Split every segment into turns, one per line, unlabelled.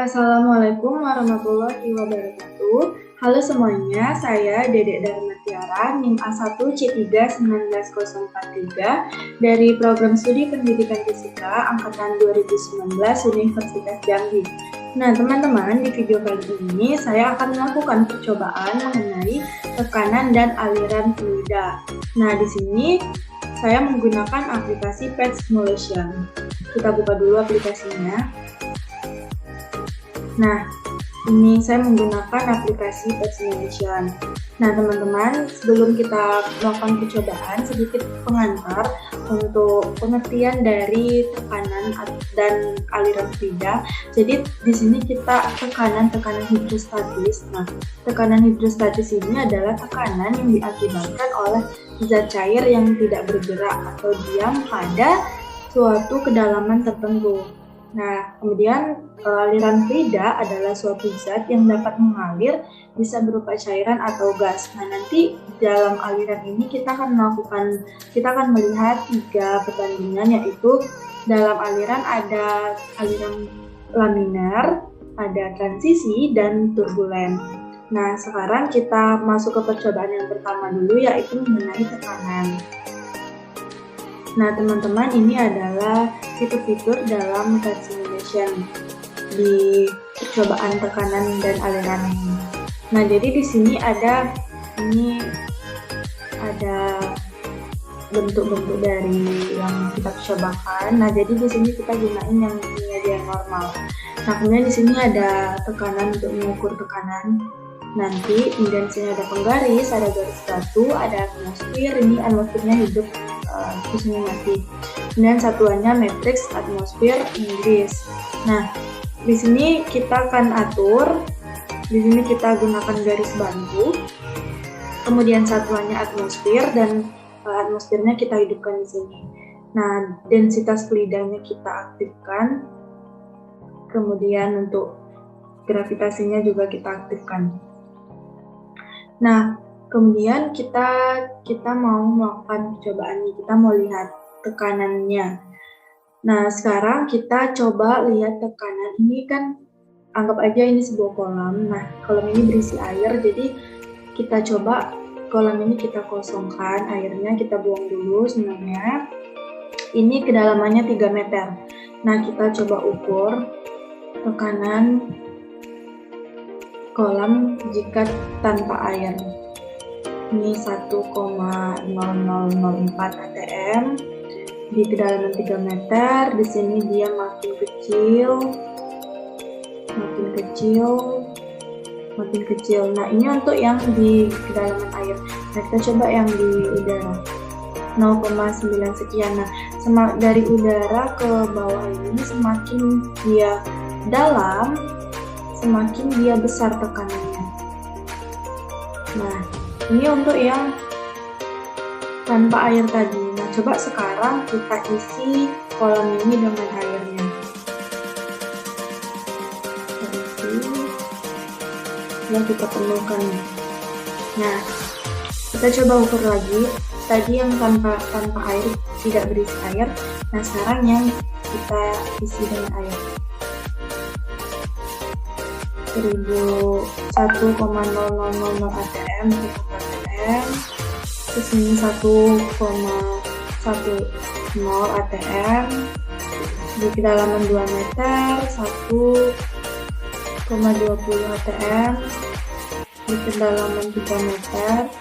Assalamualaikum warahmatullahi wabarakatuh. Halo semuanya, saya Dedek Dharma Tiara, NIM A1C3-19043 dari Program Studi Pendidikan Fisika Angkatan 2019 Universitas Jambi. Nah teman-teman, di video kali ini saya akan melakukan percobaan mengenai tekanan dan aliran fluida. Nah di sini saya menggunakan aplikasi PET Simulation. Kita buka dulu aplikasinya. Nah, ini saya menggunakan aplikasi PET Simulation. Nah, teman-teman, sebelum kita melakukan percobaan, sedikit pengantar untuk pengertian dari tekanan dan aliran fluida. Jadi, di sini kita tekanan hidrostatis. Nah, tekanan hidrostatis ini adalah tekanan yang diakibatkan oleh zat cair yang tidak bergerak atau diam pada suatu kedalaman tertentu. Nah, kemudian aliran fluida adalah suatu zat yang dapat mengalir, bisa berupa cairan atau gas. Nah, nanti dalam aliran ini kita akan melihat 3 perbandingan, yaitu dalam aliran ada aliran laminar, ada transisi, dan turbulen. Nah, sekarang kita masuk ke percobaan yang pertama dulu, yaitu mengenai tekanan. Nah, teman-teman, ini adalah fitur-fitur dalam PET Simulation di percobaan tekanan dan aliran ini. Nah, jadi di sini ada bentuk-bentuk dari yang kita cobakan. Nah, jadi di sini kita gunain yang dia normal. Nah, kemudian di sini ada tekanan untuk mengukur tekanan. Nanti kemudian di sini ada penggaris, ada garis batu, ada atmosfer. Ini atmosfernya hidup, terus ini mati. Kemudian satuannya matriks atmosfer Inggris. Nah, di sini kita akan atur. Di sini kita gunakan garis bantu. Kemudian satuannya atmosfer dan atmosfernya kita hidupkan di sini. Nah, densitas fluidanya kita aktifkan. Kemudian untuk gravitasinya juga kita aktifkan. Nah, kemudian kita mau melakukan percobaan ini, kita mau lihat tekanannya. Nah, sekarang kita coba lihat tekanan. Ini kan anggap aja ini sebuah kolam. Nah, kolam ini berisi air, jadi kita coba kolam ini kita kosongkan, airnya kita buang dulu semuanya. Ini kedalamannya 3 meter. Nah, kita coba ukur tekanan kolam jika tanpa air. Ini 1,0004 atm di kedalaman 3 meter. Di sini dia makin kecil. Nah, ini untuk yang di kedalaman air. Nah, kita coba yang di udara. 0,9 sekian. Nah, dari udara ke bawah ini semakin dia dalam, semakin dia besar tekanannya. Nah, ini untuk yang tanpa air tadi. Nah, coba sekarang kita isi kolam ini dengan airnya. Lalu kita penuhkan. Nah, kita coba ukur lagi. Tadi yang tanpa air, tidak berisi air. Nah, sekarang yang kita isi dengan air. 1,0000 atm terus ini 1,10 atm di kedalaman 2 meter, 1,20 atm di kedalaman 3 meter,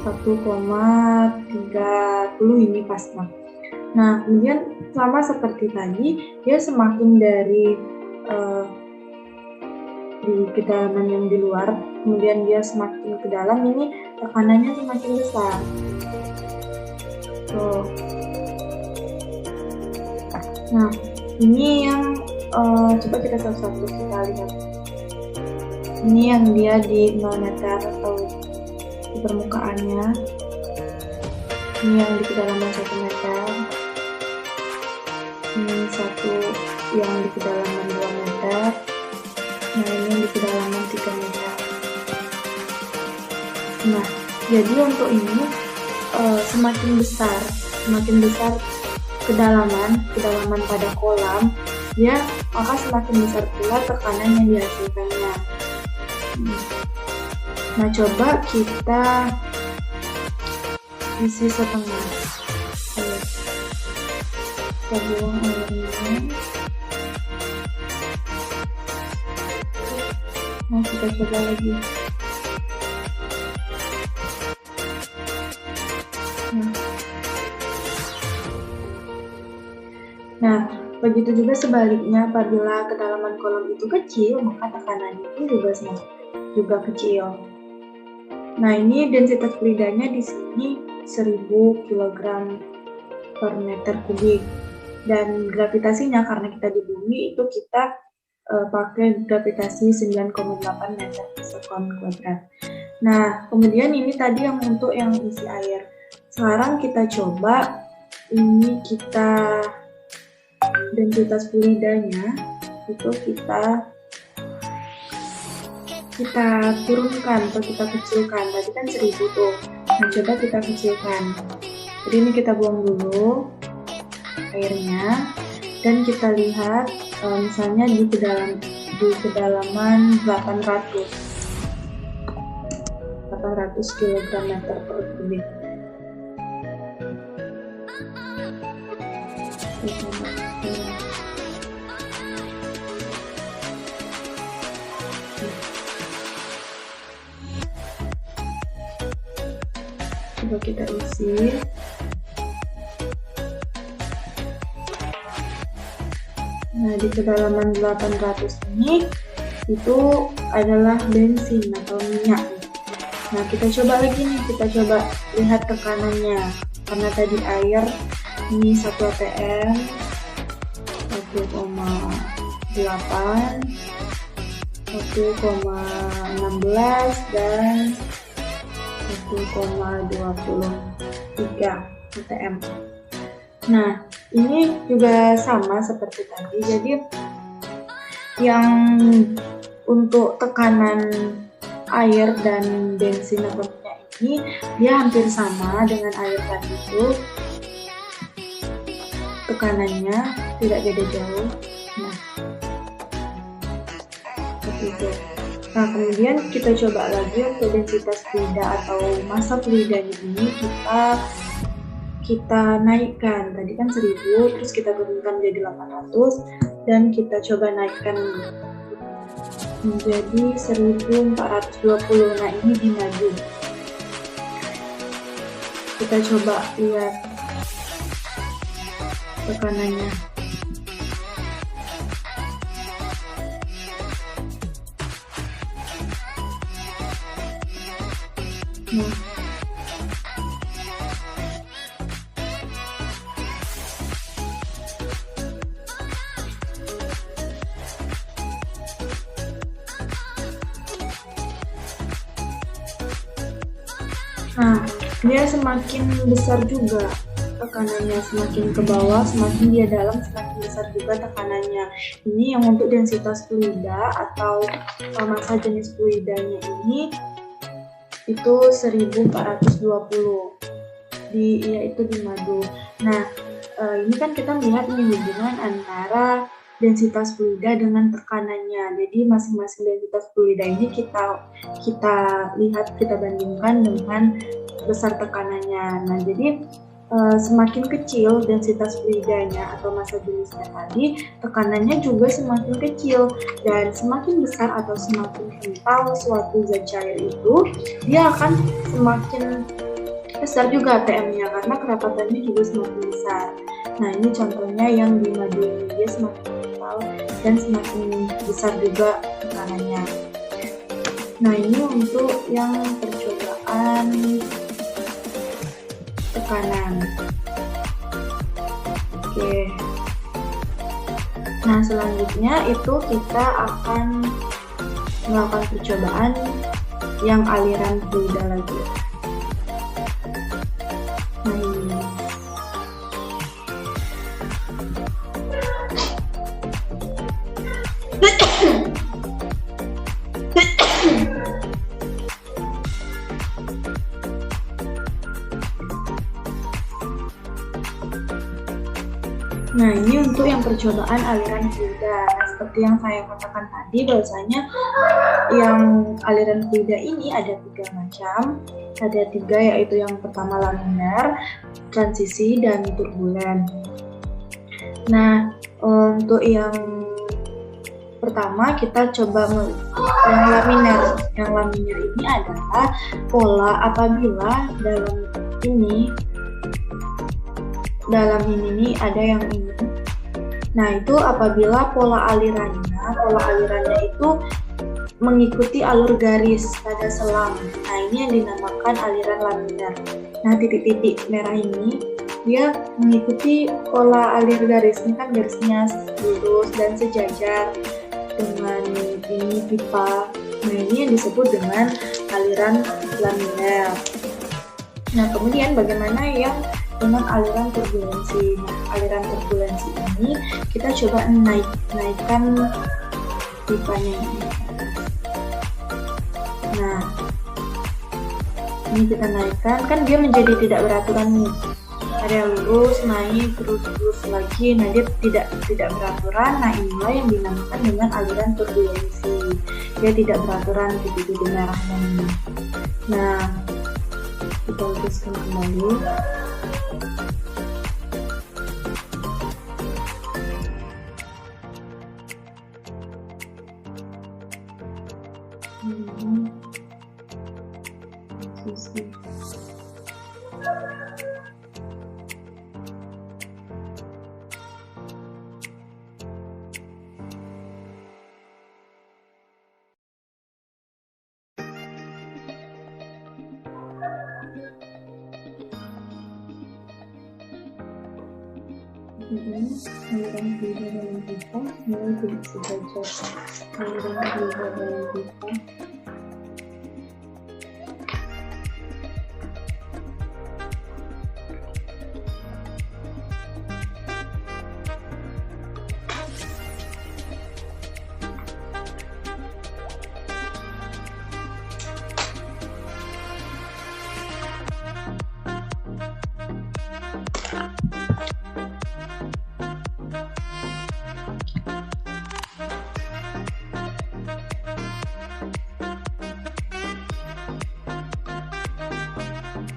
1,30 ini pasnya. Nah, kemudian sama seperti tadi, dia semakin dari di kedalaman yang di luar, kemudian dia semakin ke dalam, ini tekanannya semakin besar. Tuh. Nah, ini yang coba kita satu-satu kita lihat. Ini yang dia di 0 meter atau di permukaannya. Ini yang di kedalaman 1 meter. Ini satu yang di kedalaman 2 meter. Nah, ini di kedalaman 3 meter. Nah, jadi untuk ini semakin besar kedalaman pada kolam, maka semakin besar pula tekanan yang dihasilkannya. Nah, coba kita isi setengah. Kita buang airnya. Nah, kita coba lagi. Nah, begitu juga sebaliknya, apabila kedalaman kolom itu kecil, maka tekanannya pun juga kecil. Nah, ini densitas fluidanya di sini 1000 kg per meter kubik. Dan gravitasinya, karena kita di bumi, itu kita pakai gravitasi 9,8 meter per sekon kuadrat. Nah, kemudian ini tadi yang untuk yang isi air. Sekarang kita coba, ini kita densitas fluidanya itu kita turunkan atau kita kecilkan. Tadi kan 1000 tuh. Nah, coba kita kecilkan. Jadi ini kita buang dulu airnya dan kita lihat misalnya di kedalaman 800 kg meter per kubik. Coba kita isi. Nah, di kedalaman 800 ini itu adalah bensin atau minyak. Nah, kita coba lagi nih, kita coba lihat tekanannya. Karena tadi air ini 1 atm 1,8, 1,16 dan 1,23 atm. Nah, ini juga sama seperti tadi. Jadi yang untuk tekanan air dan bensin atau minyak ini dia hampir sama dengan air tadi itu. Tekanannya tidak beda jauh. Nah, seperti itu. Nah, kemudian kita coba lagi untuk densitas fluida atau massa fluidanya ini kita naikkan. Tadi kan 1000, terus kita turunkan menjadi 800 dan kita coba naikkan menjadi 1420. Nah, ini di madu. Kita coba lihat tekanannya. Nah, dia semakin besar juga tekanannya, semakin ke bawah, semakin dia dalam, semakin besar juga tekanannya. Ini yang untuk densitas fluida atau massa jenis fluidanya ini itu 1420 yaitu di madu. Nah, ini kan kita melihat nih hubungan antara densitas fluida dengan tekanannya. Jadi masing-masing densitas fluida ini kita lihat, kita bandingkan dengan besar tekanannya. Nah, jadi semakin kecil densitas fluidanya atau massa jenisnya tadi, tekanannya juga semakin kecil, dan semakin besar atau semakin kental suatu zat cair itu, dia akan semakin besar juga ATM-nya karena kerapatannya juga semakin besar. Nah, ini contohnya yang di madu ini, dia semakin kental dan semakin besar juga tekanannya. Nah, ini untuk yang percobaan tekanan. Oke. Nah, selanjutnya itu kita akan melakukan percobaan yang aliran fluida lagi. Nah, ini. Nah, ini untuk yang percobaan aliran fluida. Nah, seperti yang saya katakan tadi, bahwasanya yang aliran fluida ini ada 3 macam. Ada 3, yaitu yang pertama laminar, transisi, dan turbulen. Nah, untuk yang pertama kita coba yang laminar. Yang laminar ini adalah pola apabila dalam ini ada yang ini. Nah, itu apabila pola alirannya itu mengikuti alur garis pada selang. Nah, ini yang dinamakan aliran laminar. Nah, titik-titik merah ini dia mengikuti pola alir garis. Ini kan garisnya lurus dan sejajar dengan ini pipa. Nah, ini yang disebut dengan aliran laminar. Nah, kemudian bagaimana yang dengan aliran turbulensi? Nah, aliran turbulensi ini kita coba naikkan pipanya ini. Nah, ini kita naikkan, kan dia menjadi tidak beraturan nih. Ada yang lurus, naik, terus lagi. Nah, dia tidak beraturan. Nah, inilah yang dinamakan dengan aliran turbulensi. Dia tidak beraturan di titik merahnya ini. Nah, kita luruskan kembali. Aliran fluida dalam pipa mulai tidak sejajar. Aliran fluida dalam pipa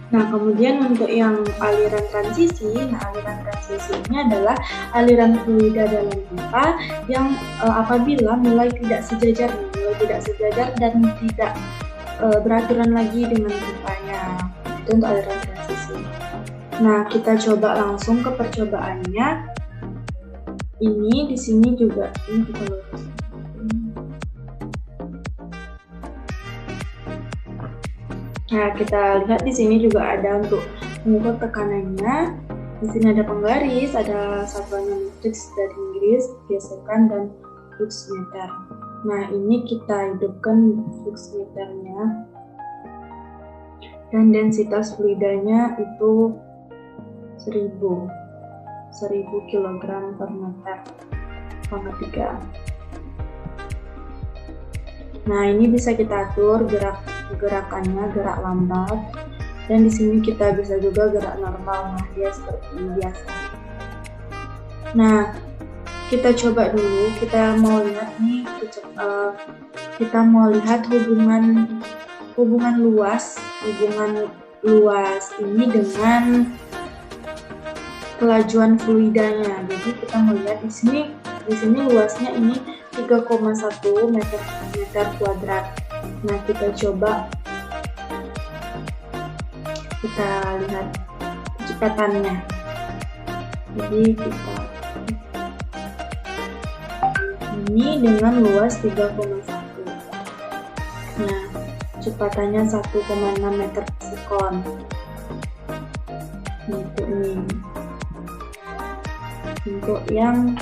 Nah, kemudian untuk yang aliran transisi, aliran transisi ini adalah aliran fluida dalam pipa yang apabila mulai tidak sejajar dan tidak beraturan lagi dengan pipanya. Itu untuk aliran transisi. Nah, kita coba langsung ke percobaannya. Ini di sini juga ini kita luruskan. Nah, kita lihat di sini juga ada untuk mengukur tekanannya. Di sini ada penggaris, ada satuannya matriks dari Inggris, gesekan, dan flux meter. Nah, ini kita hidupkan flux meternya. Dan densitas fluidanya itu 1000 kg per meter pangkat 3. Nah, ini bisa kita atur gerakannya, gerak lambat, dan di sini kita bisa juga gerak normal. Nah, dia seperti biasa. Nah, kita coba dulu, kita mau lihat nih, kita mau lihat hubungan luas ini dengan kelajuan fluidanya. Jadi kita melihat di sini luasnya ini 3,1 meter kuadrat. Nah, kita coba lihat kecepatannya. Jadi ini dengan luas 3,1. Nah, kecepatannya 1,6 meter per sekon. Untuk yang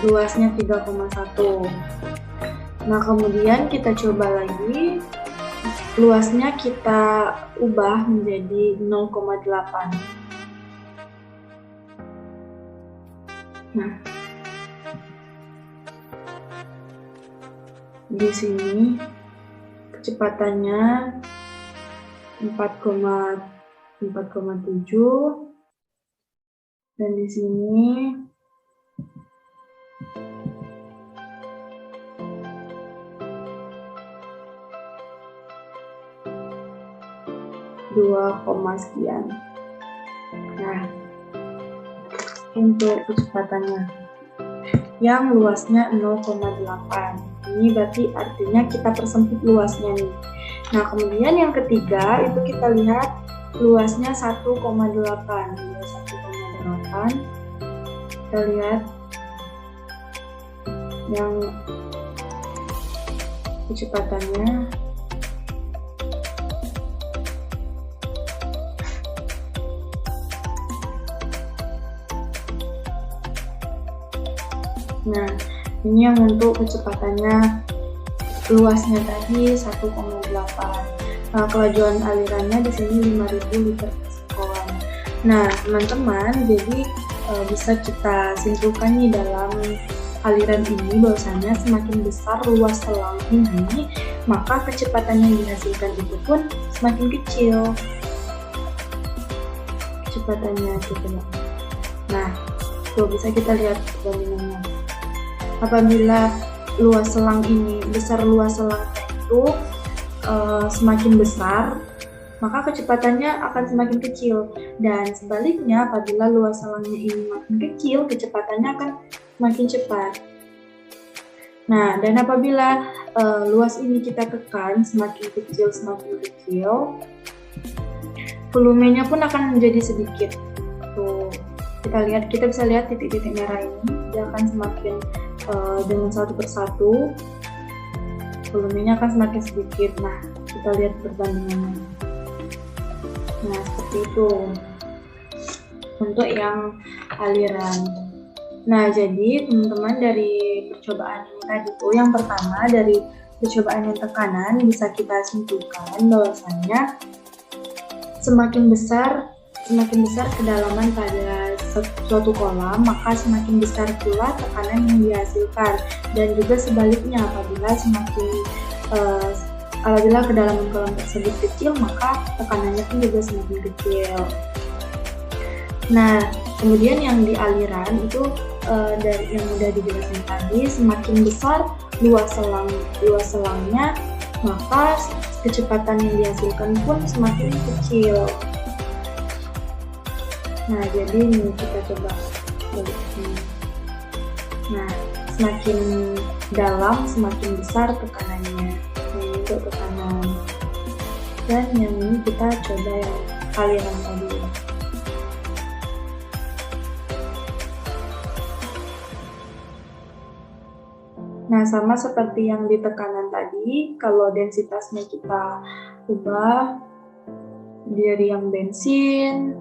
luasnya 3,1. Nah, kemudian kita coba lagi, luasnya kita ubah menjadi 0,8. Nah, di sini kecepatannya 4,7, dan di sini 2, sekian. Nah, untuk kecepatannya yang luasnya 0,8. Ini berarti artinya kita persempit luasnya nih. Nah, kemudian yang ketiga itu kita lihat luasnya 1,8. 1,8. Kita lihat yang kecepatannya nah, ini yang untuk kecepatannya luasnya tadi 1,8. Nah, kelajuan alirannya di sini 5.000 liter per sekon. Nah, teman-teman, jadi bisa kita simpulkan nih dalam aliran ini bahwasanya semakin besar luas selang ini, maka kecepatan yang dihasilkan itu pun semakin kecil kecepatannya gitu ya. Nah, tuh bisa kita lihat perbandingannya. Apabila luas selang ini besar, luas selangnya itu semakin besar, maka kecepatannya akan semakin kecil, dan sebaliknya apabila luas selangnya ini makin kecil, kecepatannya akan semakin cepat. Nah, dan apabila luas ini kita tekan semakin kecil, volumenya pun akan menjadi sedikit. Tuh, kita bisa lihat titik-titik merah ini, dia akan semakin dengan satu persatu volumenya akan semakin sedikit. Nah, kita lihat perbandingannya. Nah, seperti itu untuk yang aliran. Nah, jadi teman-teman dari percobaan ini tadi tuh, yang pertama dari percobaan yang tekanan bisa kita simpulkan bahwasanya semakin besar kedalaman pada suatu kolam, maka semakin besar pula tekanan yang dihasilkan, dan juga sebaliknya apabila kedalaman kolam tersebut kecil, maka tekanannya pun juga semakin kecil. Nah, kemudian yang di aliran itu dari yang udah dijelaskan tadi, semakin besar luas selangnya, maka kecepatan yang dihasilkan pun semakin kecil. Nah, jadi ini kita coba balik ini. Nah, semakin dalam semakin besar tekanannya. Ini untuk tekanan. Dan yang ini kita coba yang aliran tadi. Nah, sama seperti yang di tekanan tadi, kalau densitasnya kita ubah dari yang bensin,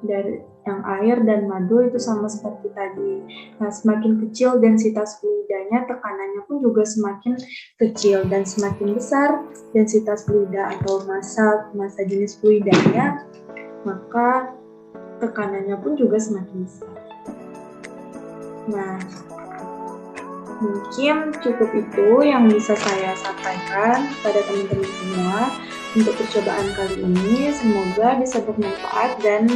dari yang air dan madu itu sama seperti tadi. Nah, semakin kecil densitas fluidanya, tekanannya pun juga semakin kecil, dan semakin besar densitas fluida atau massa jenis fluidanya, maka tekanannya pun juga semakin besar. Nah, mungkin cukup itu yang bisa saya sampaikan pada teman-teman semua untuk percobaan kali ini. Semoga bisa bermanfaat dan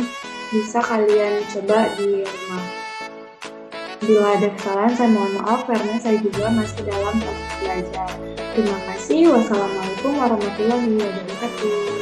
bisa kalian coba di rumah. Bila ada kesalahan, saya mohon maaf karena saya juga masih dalam proses belajar. Terima kasih. Wassalamualaikum warahmatullahi wabarakatuh.